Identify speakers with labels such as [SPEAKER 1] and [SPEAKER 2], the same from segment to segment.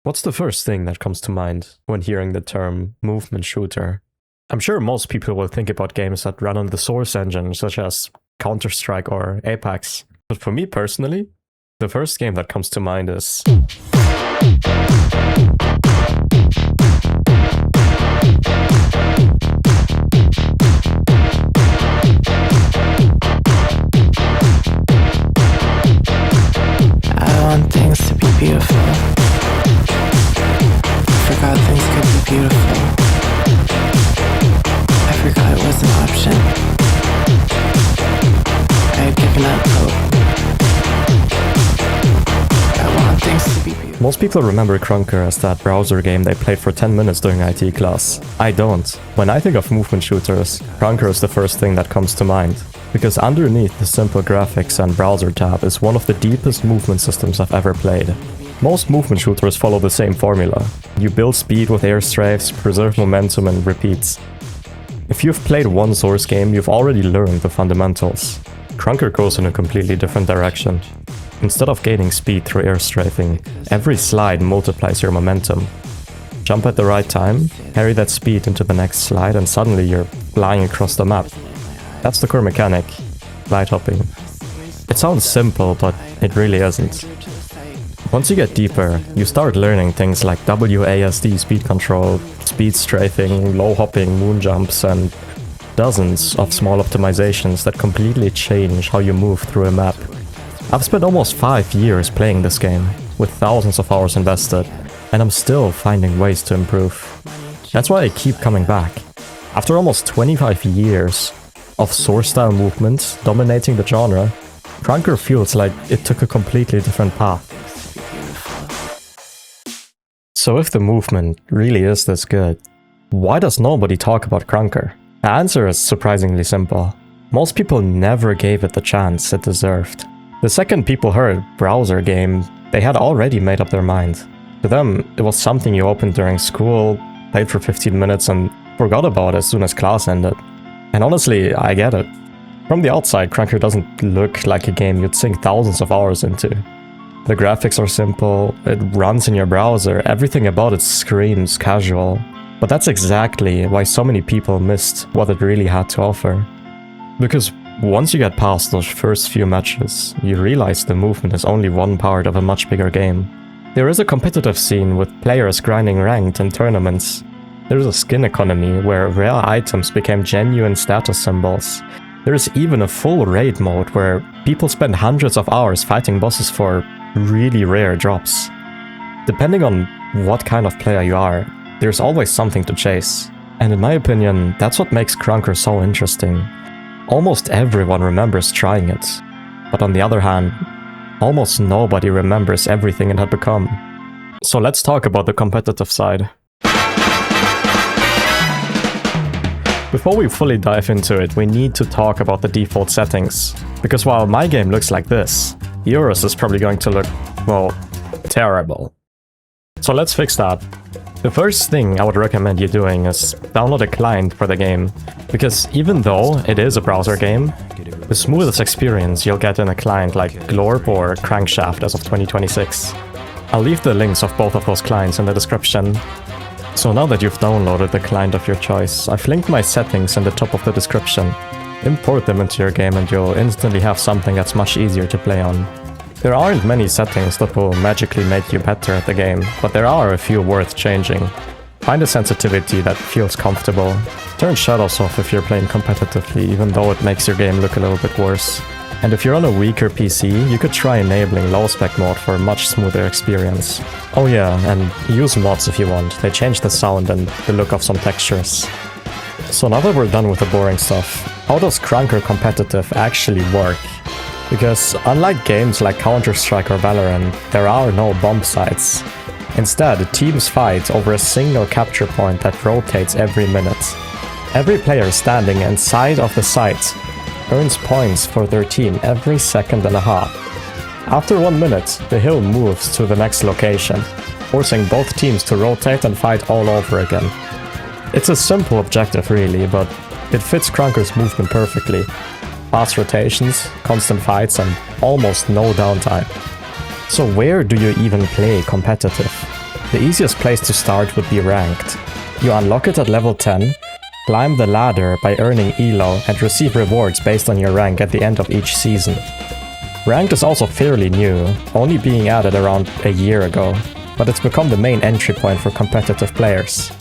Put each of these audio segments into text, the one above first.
[SPEAKER 1] What's the first thing that comes to mind when hearing the term movement shooter? I'm sure most people will think about games that run on the Source engine, such as Counter-Strike or Apex. But for me personally, the first game that comes to mind is...
[SPEAKER 2] I want things to be beautiful. I forgot things could be beautiful. I forgot it was an option. I had given up hope. I want things to be beautiful.
[SPEAKER 1] Most people remember Krunker as that browser game they played for 10 minutes during IT class. I don't. When I think of movement shooters, Krunker is the first thing that comes to mind. Because underneath the simple graphics and browser tab is one of the deepest movement systems I've ever played. Most movement shooters follow the same formula. You build speed with airstrafes, preserve momentum and repeats. If you've played one Source game, you've already learned the fundamentals. Krunker goes in a completely different direction. Instead of gaining speed through airstrafing, every slide multiplies your momentum. Jump at the right time, carry that speed into the next slide and suddenly you're flying across the map. That's the core mechanic, Slidehopping. It sounds simple, but it really isn't. Once you get deeper, you start learning things like WASD speed control, speed strafing, low hopping, moon jumps, and dozens of small optimizations that completely change how you move through a map. I've spent almost 5 years playing this game, with thousands of hours invested, and I'm still finding ways to improve. That's why I keep coming back. After almost 25 years of Source-style movements dominating the genre, Krunker feels like it took a completely different path. So if the movement really is this good, why does nobody talk about Krunker? The answer is surprisingly simple. Most people never gave it the chance it deserved. The second people heard browser game, they had already made up their mind. To them, it was something you opened during school, played for 15 minutes and forgot about as soon as class ended. And honestly, I get it. From the outside, Krunker doesn't look like a game you'd sink thousands of hours into. The graphics are simple, it runs in your browser, everything about it screams casual. But that's exactly why so many people missed what it really had to offer. Because once you get past those first few matches, you realize the movement is only one part of a much bigger game. There is a competitive scene with players grinding ranked in tournaments. There's a skin economy where rare items became genuine status symbols. There is even a full raid mode where people spend hundreds of hours fighting bosses for really rare drops. Depending on what kind of player you are, there's always something to chase. And in my opinion, that's what makes Krunker so interesting. Almost everyone remembers trying it. But on the other hand, almost nobody remembers everything it had become. So let's talk about the competitive side. Before we fully dive into it, we need to talk about the default settings. Because while my game looks like this, yours is probably going to look, well, terrible. So let's fix that. The first thing I would recommend you doing is download a client for the game. Because even though it is a browser game, the smoothest experience you'll get in a client like Glorp or Crankshaft as of 2026. I'll leave the links of both of those clients in the description. So now that you've downloaded the client of your choice, I've linked my settings in the top of the description. Import them into your game and you'll instantly have something that's much easier to play on. There aren't many settings that will magically make you better at the game, but there are a few worth changing. Find a sensitivity that feels comfortable. Turn shadows off if you're playing competitively, even though it makes your game look a little bit worse. And if you're on a weaker PC, you could try enabling low spec mode for a much smoother experience. Oh yeah, and use mods if you want, they change the sound and the look of some textures. So now that we're done with the boring stuff, how does Krunker competitive actually work? Because unlike games like Counter-Strike or Valorant, there are no bomb sites. Instead, teams fight over a single capture point that rotates every minute. Every player standing inside of the site earns points for their team every second and a half. After 1 minute, the hill moves to the next location, forcing both teams to rotate and fight all over again. It's a simple objective really, but it fits Krunker's movement perfectly. Fast rotations, constant fights and almost no downtime. So where do you even play competitive? The easiest place to start would be ranked. You unlock it at level 10, climb the ladder by earning elo and receive rewards based on your rank at the end of each season. Ranked is also fairly new, only being added around a year ago, but it's become the main entry point for competitive players.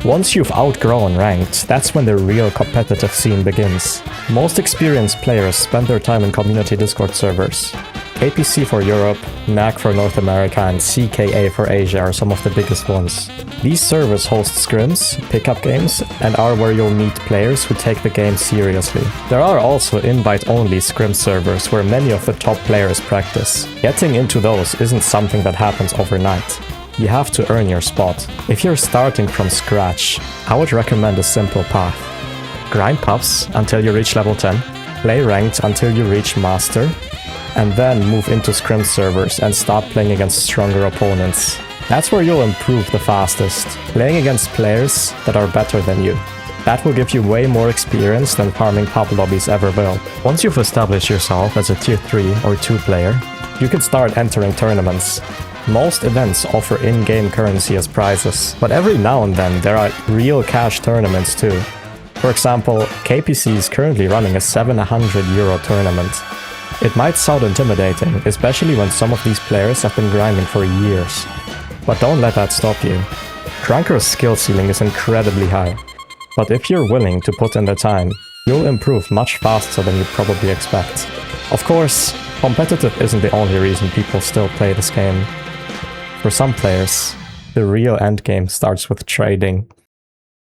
[SPEAKER 1] Once you've outgrown ranked, that's when the real competitive scene begins. Most experienced players spend their time in community Discord servers. KPC for Europe, NAC for North America, and CKA for Asia are some of the biggest ones. These servers host scrims, pickup games, and are where you'll meet players who take the game seriously. There are also invite-only scrim servers where many of the top players practice. Getting into those isn't something that happens overnight. You have to earn your spot. If you're starting from scratch, I would recommend a simple path. Grind pubs until you reach level 10, play ranked until you reach master, and then move into scrim servers and start playing against stronger opponents. That's where you'll improve the fastest, playing against players that are better than you. That will give you way more experience than farming pub lobbies ever will. Once you've established yourself as a tier 3 or 2 player, you can start entering tournaments. Most events offer in-game currency as prizes, but every now and then there are real cash tournaments too. For example, KPC is currently running a €700 tournament. It might sound intimidating, especially when some of these players have been grinding for years. But don't let that stop you. Krunker's skill ceiling is incredibly high, but if you're willing to put in the time, you'll improve much faster than you probably expect. Of course, competitive isn't the only reason people still play this game. For some players, the real endgame starts with trading.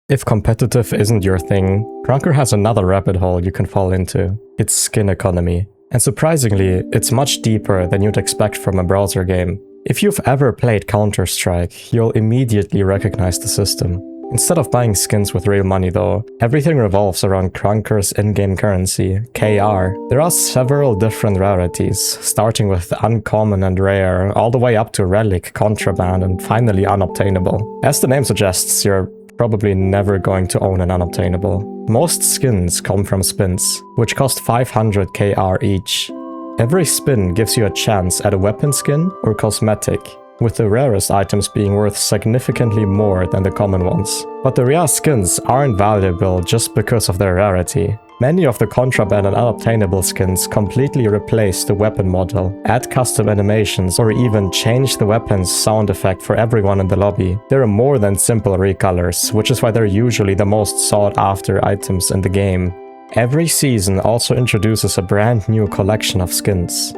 [SPEAKER 1] If competitive isn't your thing, Krunker has another rabbit hole you can fall into. It's skin economy. And surprisingly, it's much deeper than you'd expect from a browser game. If you've ever played Counter-Strike, you'll immediately recognize the system. Instead of buying skins with real money though, everything revolves around Krunker's in-game currency, KR. There are several different rarities, starting with uncommon and rare, all the way up to relic, contraband, and finally unobtainable. As the name suggests, you're probably never going to own an unobtainable. Most skins come from spins, which cost 500 KR each. Every spin gives you a chance at a weapon skin or cosmetic, with the rarest items being worth significantly more than the common ones. But the rare skins aren't valuable just because of their rarity. Many of the contraband and unobtainable skins completely replace the weapon model, add custom animations, or even change the weapon's sound effect for everyone in the lobby. There are more than simple recolors, which is why they're usually the most sought after items in the game. Every season also introduces a brand new collection of skins.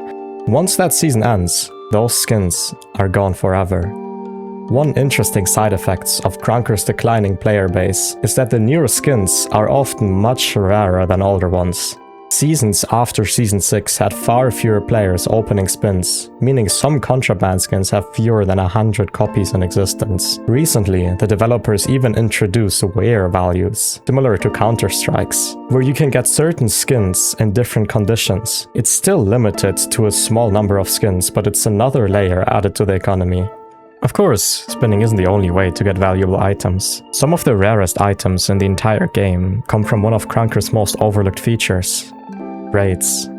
[SPEAKER 1] Once that season ends, those skins are gone forever. One interesting side effect of Krunker's declining player base is that the newer skins are often much rarer than older ones. Seasons after Season 6 had far fewer players opening spins, meaning some contraband skins have fewer than 100 copies in existence. Recently, the developers even introduced wear values, similar to Counter-Strike's, where you can get certain skins in different conditions. It's still limited to a small number of skins, but it's another layer added to the economy. Of course, spinning isn't the only way to get valuable items. Some of the rarest items in the entire game come from one of Krunker's most overlooked features: raids.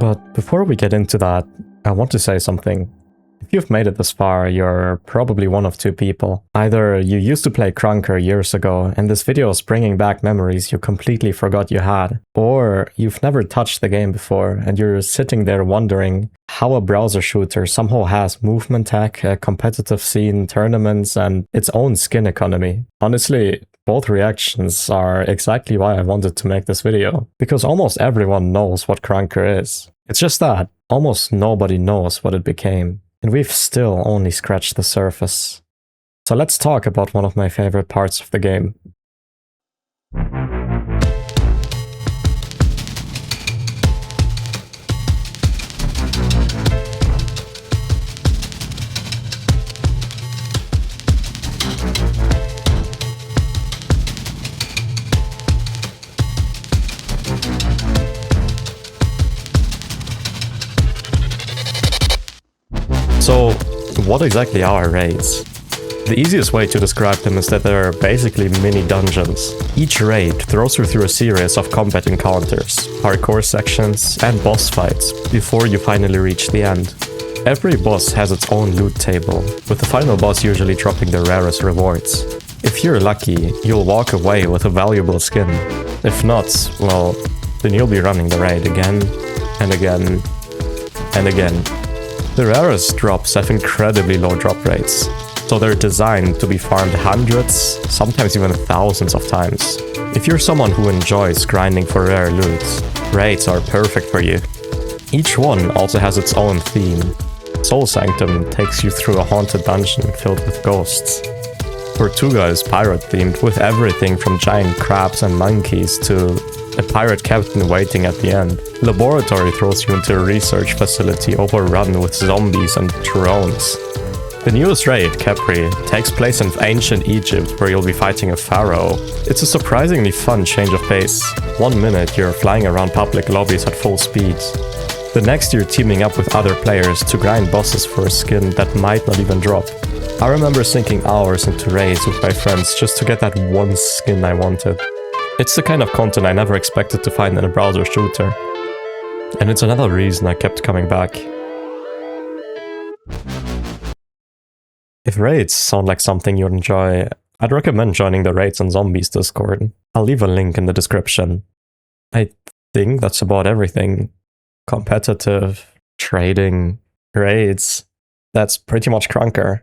[SPEAKER 1] But before we get into that, I want to say something. If you've made it this far, you're probably one of two people. Either you used to play Krunker years ago, and this video is bringing back memories you completely forgot you had. Or you've never touched the game before, and you're sitting there wondering how a browser shooter somehow has movement tech, a competitive scene, tournaments, and its own skin economy. Honestly, both reactions are exactly why I wanted to make this video. Because almost everyone knows what Krunker is. It's just that almost nobody knows what it became. And we've still only scratched the surface. So let's talk about one of my favorite parts of the game. So, what exactly are raids? The easiest way to describe them is that they're basically mini dungeons. Each raid throws you through a series of combat encounters, parkour sections, and boss fights before you finally reach the end. Every boss has its own loot table, with the final boss usually dropping the rarest rewards. If you're lucky, you'll walk away with a valuable skin. If not, well, then you'll be running the raid again, and again, and again. The rarest drops have incredibly low drop rates, so they're designed to be farmed hundreds, sometimes even thousands of times. If you're someone who enjoys grinding for rare loot, raids are perfect for you. Each one also has its own theme. Soul Sanctum takes you through a haunted dungeon filled with ghosts. Tortuga is pirate themed, with everything from giant crabs and monkeys to a pirate captain waiting at the end. Laboratory throws you into a research facility overrun with zombies and drones. The newest raid, Capri, takes place in ancient Egypt where you'll be fighting a pharaoh. It's a surprisingly fun change of pace. 1 minute you're flying around public lobbies at full speed. The next you're teaming up with other players to grind bosses for a skin that might not even drop. I remember sinking hours into raids with my friends just to get that one skin I wanted. It's the kind of content I never expected to find in a browser shooter. And it's another reason I kept coming back. If raids sound like something you'd enjoy, I'd recommend joining the Raids and Zombies Discord. I'll leave a link in the description. I think that's about everything. Competitive, trading, raids. That's pretty much Krunker.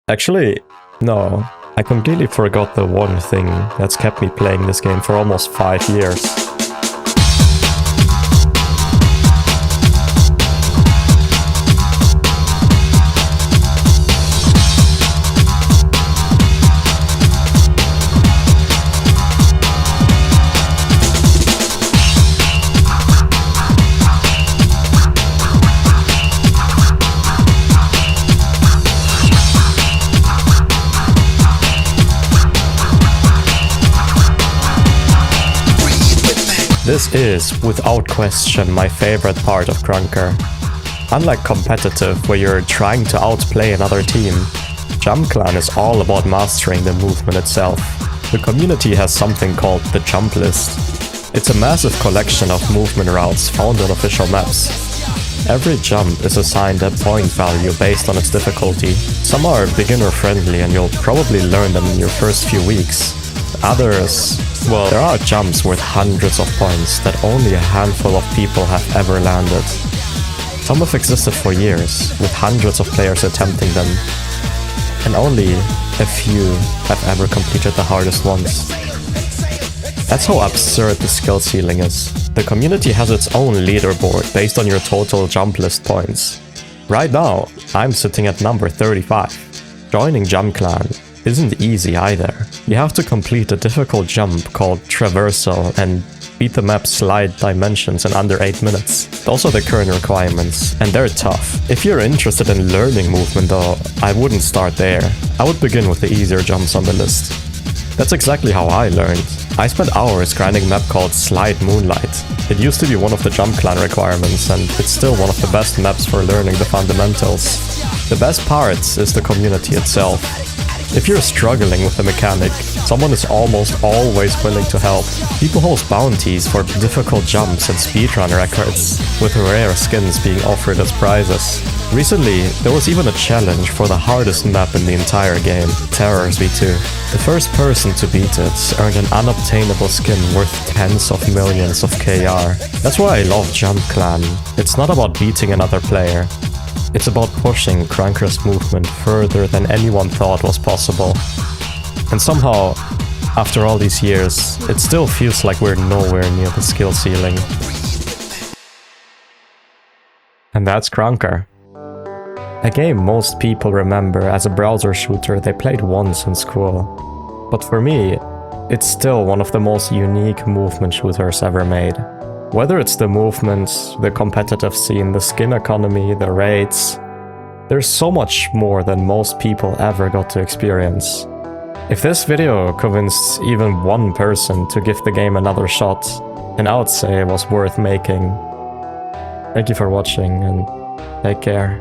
[SPEAKER 1] Actually, no. I completely forgot the one thing that's kept me playing this game for almost 5 years. This is, without question, my favorite part of Krunker. Unlike competitive, where you're trying to outplay another team, Jump Clan is all about mastering the movement itself. The community has something called the Jump List. It's a massive collection of movement routes found on official maps. Every jump is assigned a point value based on its difficulty. Some are beginner friendly and you'll probably learn them in your first few weeks. Others, well, there are jumps worth hundreds of points that only a handful of people have ever landed. Some have existed for years, with hundreds of players attempting them, and only a few have ever completed the hardest ones. That's how absurd the skill ceiling is. The community has its own leaderboard based on your total jump list points. Right now, I'm sitting at number 35. Joining Jump Clan isn't easy either. You have to complete a difficult jump called Traversal and beat the map's slide dimensions in under 8 minutes. Those are the current requirements, and they're tough. If you're interested in learning movement though, I wouldn't start there. I would begin with the easier jumps on the list. That's exactly how I learned. I spent hours grinding a map called Slide Moonlight. It used to be one of the Jump Clan requirements, and it's still one of the best maps for learning the fundamentals. The best part is the community itself. If you're struggling with the mechanic, someone is almost always willing to help. People host bounties for difficult jumps and speedrun records, with rare skins being offered as prizes. Recently, there was even a challenge for the hardest map in the entire game, Terrors V2. The first person to beat it earned an unobtainable skin worth tens of millions of KR. That's why I love Jump Clan. It's not about beating another player. It's about pushing Krunker's movement further than anyone thought was possible. And somehow, after all these years, it still feels like we're nowhere near the skill ceiling. And that's Krunker. A game most people remember as a browser shooter they played once in school. But for me, it's still one of the most unique movement shooters ever made. Whether it's the movements, the competitive scene, the skin economy, the raids, there's so much more than most people ever got to experience. If this video convinced even one person to give the game another shot, then I would say it was worth making. Thank you for watching and take care.